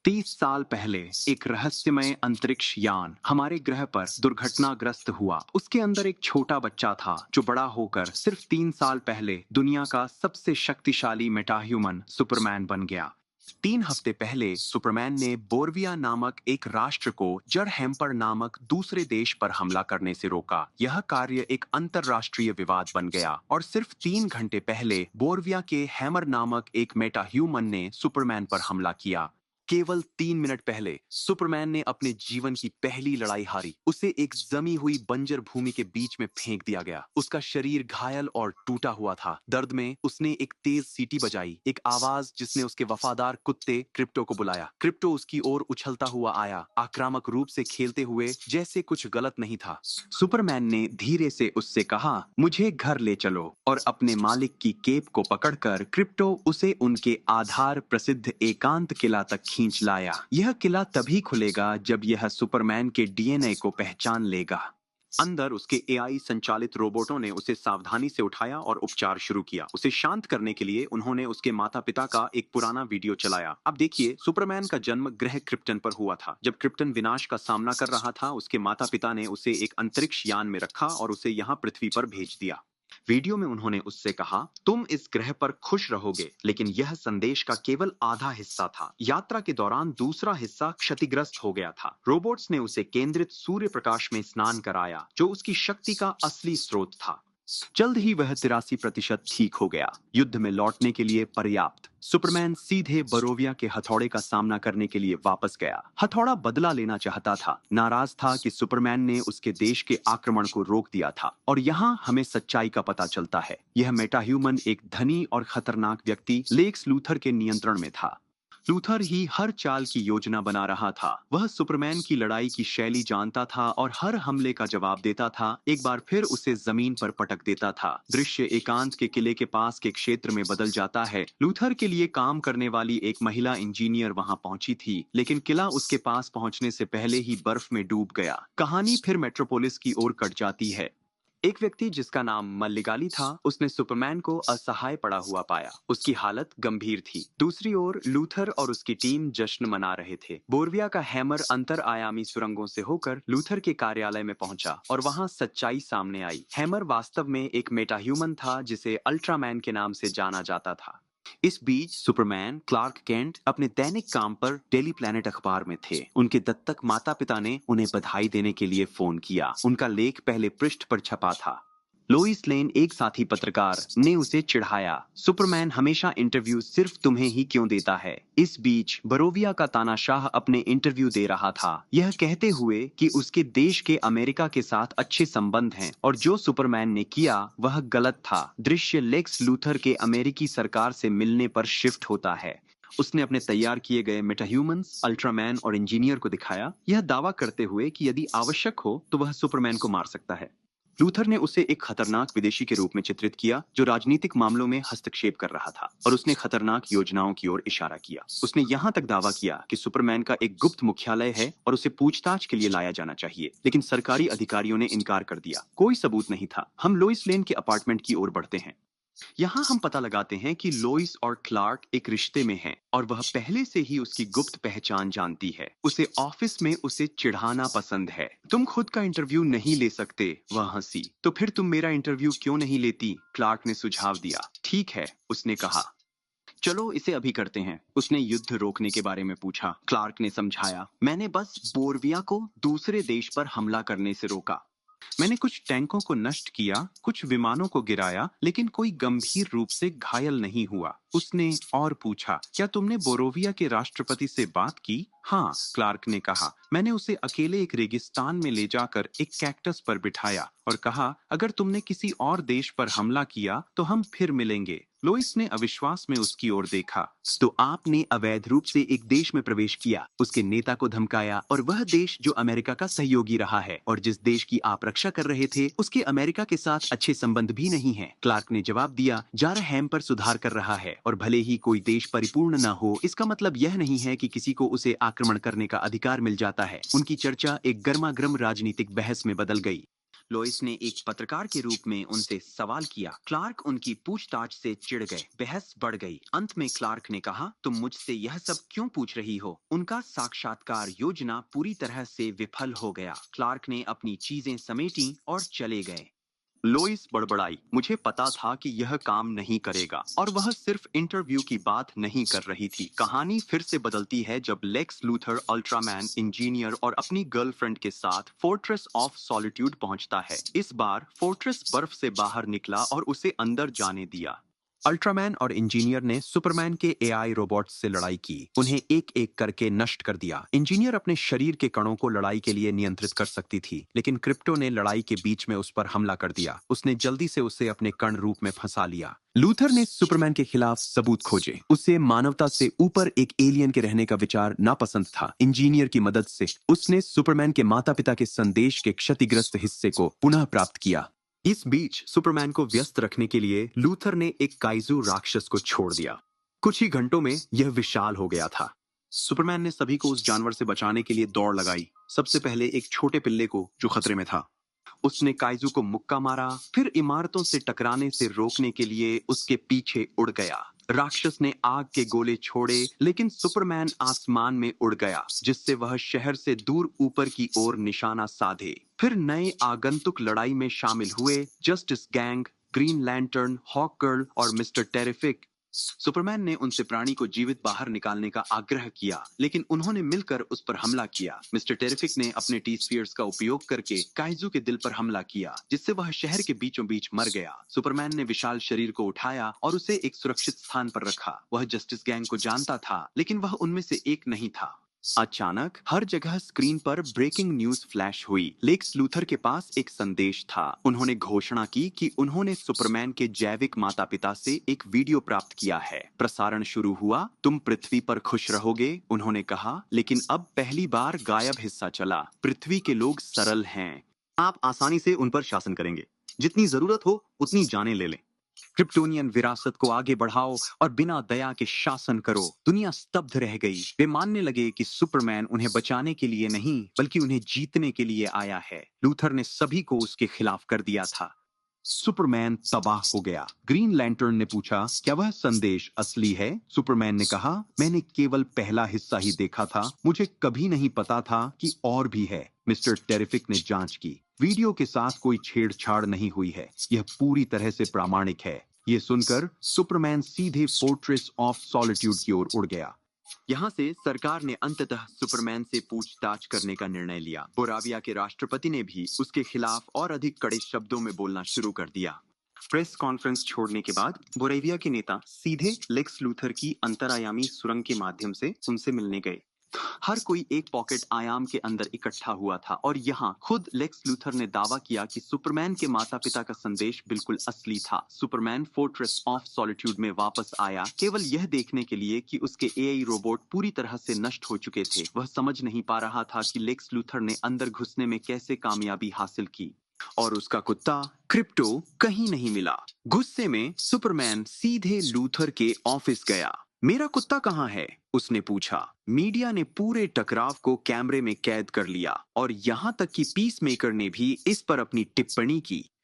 30 साल पहले एक रहस्यमय अंतरिक्ष यान हमारे ग्रह पर दुर्घटनाग्रस्त हुआ। उसके अंदर एक छोटा बच्चा था जो बड़ा होकर सिर्फ 3 साल पहले दुनिया का सबसे शक्तिशाली मेटाह्यूमन सुपरमैन बन गया। 3 हफ्ते पहले सुपरमैन ने बोरविया नामक एक राष्ट्र को जड़ हैम्पर नामक दूसरे देश पर हमला करने से रोका। यह कार्य एक अंतरराष्ट्रीय विवाद बन गया और सिर्फ 3 घंटे पहले बोरविया के हैमर नामक एक मेटाह्यूमन ने सुपरमैन पर हमला किया। केवल 3 मिनट पहले सुपरमैन ने अपने जीवन की पहली लड़ाई हारी। उसे एक जमी हुई बंजर भूमि के बीच में फेंक दिया गया। उसका शरीर घायल और टूटा हुआ था। दर्द में उसने एक तेज सीटी बजाई, एक आवाज जिसने उसके वफादार कुत्ते क्रिप्टो को बुलाया। क्रिप्टो उसकी ओर उछलता हुआ आया, आक्रामक रूप से खेलते हुए जैसे कुछ गलत नहीं था। सुपरमैन ने धीरे से उससे कहा, मुझे घर ले चलो, और अपने मालिक की केप को पकड़कर क्रिप्टो उसे उनके आधार प्रसिद्ध एकांत किला तक खींच लाया। यह किला तभी खुलेगा जब यह सुपरमैन के डीएनए को पहचान लेगा। अंदर उसके एआई संचालित रोबोटों ने उसे सावधानी से उठाया और उपचार शुरू किया। उसे शांत करने के लिए उन्होंने उसके माता पिता का एक पुराना वीडियो चलाया। अब देखिए, सुपरमैन का जन्म ग्रह क्रिप्टन पर हुआ था। जब क्रिप्टन विनाश का सामना कर रहा था, उसके माता पिता ने उसे एक अंतरिक्ष यान में रखा और उसे यहाँ पृथ्वी पर भेज दिया। वीडियो में उन्होंने उससे कहा, तुम इस ग्रह पर खुश रहोगे, लेकिन यह संदेश का केवल आधा हिस्सा था। यात्रा के दौरान दूसरा हिस्सा क्षतिग्रस्त हो गया था। रोबोट्स ने उसे केंद्रित सूर्य प्रकाश में स्नान कराया, जो उसकी शक्ति का असली स्रोत था। जल्द ही वह 83% ठीक हो गया, युद्ध में लौटने के लिए पर्याप्त। सुपरमैन सीधे बरोविया के हथौड़े का सामना करने के लिए वापस गया। हथौड़ा बदला लेना चाहता था, नाराज था कि सुपरमैन ने उसके देश के आक्रमण को रोक दिया था। और यहाँ हमें सच्चाई का पता चलता है। यह मेटाह्यूमन एक धनी और खतरनाक व्यक्ति लेक्स लूथर के नियंत्रण में था। लूथर ही हर चाल की योजना बना रहा था। वह सुपरमैन की लड़ाई की शैली जानता था और हर हमले का जवाब देता था। एक बार फिर उसे जमीन पर पटक देता था। दृश्य एकांत के किले के पास के क्षेत्र में बदल जाता है। लूथर के लिए काम करने वाली एक महिला इंजीनियर वहां पहुंची थी, लेकिन किला उसके पास पहुंचने से पहले ही बर्फ में डूब गया। कहानी फिर मेट्रोपोलिस की ओर कट जाती है। एक व्यक्ति जिसका नाम मल्लिगाली था, उसने सुपरमैन को असहाय पड़ा हुआ पाया। उसकी हालत गंभीर थी। दूसरी ओर लूथर और उसकी टीम जश्न मना रहे थे। बोरविया का हैमर अंतर आयामी सुरंगों से होकर लूथर के कार्यालय में पहुंचा और वहां सच्चाई सामने आई। हैमर वास्तव में एक मेटाह्यूमन था जिसे अल्ट्रामैन के नाम से जाना जाता था। इस बीच सुपरमैन क्लार्क केंट अपने दैनिक काम पर डेली प्लैनेट अखबार में थे। उनके दत्तक माता पिता ने उन्हें बधाई देने के लिए फोन किया। उनका लेख पहले पृष्ठ पर छपा था। लोइस लेन, एक साथी पत्रकार, ने उसे चिढ़ाया, सुपरमैन हमेशा इंटरव्यू सिर्फ तुम्हें ही क्यों देता है। इस बीच बरोविया का तानाशाह अपने इंटरव्यू दे रहा था, यह कहते हुए कि उसके देश के अमेरिका के साथ अच्छे संबंध हैं और जो सुपरमैन ने किया वह गलत था। दृश्य लेक्स लूथर के अमेरिकी सरकार से मिलने पर शिफ्ट होता है। उसने अपने तैयार किए गए मेटाह्यूमंस, अल्ट्रामैन और इंजीनियर को दिखाया, यह दावा करते हुए कि यदि आवश्यक हो तो वह सुपरमैन को मार सकता है। लूथर ने उसे एक खतरनाक विदेशी के रूप में चित्रित किया जो राजनीतिक मामलों में हस्तक्षेप कर रहा था, और उसने खतरनाक योजनाओं की ओर इशारा किया। उसने यहाँ तक दावा किया कि सुपरमैन का एक गुप्त मुख्यालय है और उसे पूछताछ के लिए लाया जाना चाहिए, लेकिन सरकारी अधिकारियों ने इनकार कर दिया। कोई सबूत नहीं था। हम लोइस लेन के अपार्टमेंट की ओर बढ़ते हैं। यहाँ हम पता लगाते हैं कि लोइस और क्लार्क एक रिश्ते में हैं और वह पहले से ही उसकी गुप्त पहचान जानती है। उसे ऑफिस में उसे चिढ़ाना पसंद है। तुम खुद का इंटरव्यू नहीं ले सकते, वह हंसी। तो फिर तुम मेरा इंटरव्यू क्यों नहीं लेती, क्लार्क ने सुझाव दिया। ठीक है, उसने कहा, चलो इसे अभी करते हैं। उसने युद्ध रोकने के बारे में पूछा। क्लार्क ने समझाया, मैंने बस बोरविया को दूसरे देश पर हमला करने से रोका। मैंने कुछ टैंकों को नष्ट किया, कुछ विमानों को गिराया, लेकिन कोई गंभीर रूप से घायल नहीं हुआ। उसने और पूछा, क्या तुमने बोरोविया के राष्ट्रपति से बात की? हाँ, क्लार्क ने कहा, मैंने उसे अकेले एक रेगिस्तान में ले जाकर एक कैक्टस पर बिठाया और कहा, अगर तुमने किसी और देश पर हमला किया तो हम फिर मिलेंगे। लोइस ने अविश्वास में उसकी ओर देखा। तो आपने अवैध रूप से एक देश में प्रवेश किया, उसके नेता को धमकाया, और वह देश जो अमेरिका का सहयोगी रहा है और जिस देश की आप रक्षा कर रहे थे, उसके अमेरिका के साथ अच्छे संबंध भी नहीं हैं। क्लार्क ने जवाब दिया, जारहैम पर सुधार कर रहा है, और भले ही कोई देश परिपूर्ण न हो, इसका मतलब यह नहीं है कि किसी को उसे आक्रमण करने का अधिकार मिल जाता है। उनकी चर्चा एक गर्मागर्म राजनीतिक बहस में बदल गई। लोइस ने एक पत्रकार के रूप में उनसे सवाल किया। क्लार्क उनकी पूछताछ से चिढ़ गए। बहस बढ़ गई। अंत में क्लार्क ने कहा, तुम मुझसे यह सब क्यों पूछ रही हो? उनका साक्षात्कार योजना पूरी तरह से विफल हो गया। क्लार्क ने अपनी चीजें समेटी और चले गए। लोइस बड़बड़ाई, मुझे पता था कि यह काम नहीं करेगा, और वह सिर्फ इंटरव्यू की बात नहीं कर रही थी। कहानी फिर से बदलती है जब लेक्स लूथर अल्ट्रामैन, इंजीनियर और अपनी गर्लफ्रेंड के साथ फोर्ट्रेस ऑफ सॉलिट्यूड पहुंचता है। इस बार फोर्ट्रेस बर्फ से बाहर निकला और उसे अंदर जाने दिया। अल्ट्रामैन और इंजीनियर ने सुपरमैन के एआई रोबोट्स से लड़ाई की, उन्हें एक एक करके नष्ट कर दिया। इंजीनियर अपने शरीर के कणों को लड़ाई के लिए नियंत्रित कर सकती थी, लेकिन क्रिप्टो ने लड़ाई के बीच में उस पर हमला कर दिया। उसने जल्दी से उसे अपने कण रूप में फंसा लिया। लूथर ने सुपरमैन के खिलाफ सबूत खोजे। उसे मानवता से ऊपर एक एलियन के रहने का विचार नापसंद था। इंजीनियर की मदद से उसने सुपरमैन के माता पिता के संदेश के क्षतिग्रस्त हिस्से को पुनः प्राप्त किया। इस बीच सुपरमैन को व्यस्त रखने के लिए लूथर ने एक काइजू राक्षस को छोड़ दिया। कुछ ही घंटों में यह विशाल हो गया था। सुपरमैन ने सभी को उस जानवर से बचाने के लिए दौड़ लगाई। सबसे पहले एक छोटे पिल्ले को, जो खतरे में था। उसने काइजू को मुक्का मारा, फिर इमारतों से टकराने से रोकने के लिए उसके पीछे उड़ गया। राक्षस ने आग के गोले छोड़े, लेकिन सुपरमैन आसमान में उड़ गया, जिससे वह शहर से दूर ऊपर की ओर निशाना साधे। फिर नए आगंतुक लड़ाई में शामिल हुए। Justice Gang, Green Lantern, Hawkgirl और मिस्टर टेरिफिक। सुपरमैन ने उनसे प्राणी को जीवित बाहर निकालने का आग्रह किया, लेकिन उन्होंने मिलकर उस पर हमला किया। मिस्टर टेरिफिक ने अपने टी स्फीयर्स का उपयोग करके काइजू के दिल पर हमला किया, जिससे वह शहर के बीचों बीच मर गया। सुपरमैन ने विशाल शरीर को उठाया और उसे एक सुरक्षित स्थान पर रखा। वह जस्टिस गैंग को जानता था, लेकिन वह उनमें से एक नहीं था। अचानक हर जगह स्क्रीन पर ब्रेकिंग न्यूज फ्लैश हुई। लेक्स लूथर के पास एक संदेश था। उन्होंने घोषणा की कि उन्होंने सुपरमैन के जैविक माता पिता से एक वीडियो प्राप्त किया है। प्रसारण शुरू हुआ। तुम पृथ्वी पर खुश रहोगे, उन्होंने कहा, लेकिन अब पहली बार गायब हिस्सा चला। पृथ्वी के लोग सरल हैं। आप आसानी से उन पर शासन करेंगे। जितनी जरूरत हो उतनी जानें ले लें। क्रिप्टोनियन विरासत को आगे बढ़ाओ और बिना दया के शासन करो। दुनिया स्तब्ध रह गई। वे मानने लगे कि सुपरमैन उन्हें बचाने के लिए नहीं, बल्कि उन्हें जीतने के लिए आया है। लूथर ने सभी को उसके खिलाफ कर दिया था। सुपरमैन तबाह हो गया। ग्रीन लैंटर्न ने पूछा, क्या वह संदेश असली है? सुपरमैन ने कहा, मैंने केवल पहला हिस्सा ही देखा था। मुझे कभी नहीं पता था कि और भी है। मिस्टर टेरिफिक ने जांच की। वीडियो के साथ कोई छेड़छाड़ नहीं हुई है। यह पूरी तरह से प्रामाणिक है। यह सुनकर सुपरमैन सीधे फोर्ट्रेस ऑफ सॉलिट्यूड की ओर उड़ गया। यहाँ से सरकार ने अंततः सुपरमैन से पूछताछ करने का निर्णय लिया। बोराविया के राष्ट्रपति ने भी उसके खिलाफ और अधिक कड़े शब्दों में बोलना शुरू कर दिया। प्रेस कॉन्फ्रेंस छोड़ने के बाद बोरेविया के नेता सीधे लेक्स लूथर की अंतरायामी सुरंग के माध्यम से उनसे मिलने गए। हर कोई एक पॉकेट आयाम के अंदर इकट्ठा हुआ था, और यहाँ खुद लेक्स लूथर ने दावा किया कि सुपरमैन के माता पिता का संदेश बिल्कुल असली था। सुपरमैन फोर्ट्रेस ऑफ सॉलिट्यूड में वापस आया, केवल यह देखने के लिए कि उसके एआई रोबोट पूरी तरह से नष्ट हो चुके थे। वह समझ नहीं पा रहा था कि लेक्स लूथर ने अंदर घुसने में कैसे कामयाबी हासिल की। और उसका कुत्ता क्रिप्टो कहीं नहीं मिला। गुस्से में सुपरमैन सीधे लूथर के ऑफिस गया। मेरा कुत्ता कहाँ है? उसने पूछा। मीडिया ने पूरे टकराव को कैमरे में कैद कर लिया, और यहाँ तक कि पीसमेकर ने भी इस पर अपनी टिप्पणी की।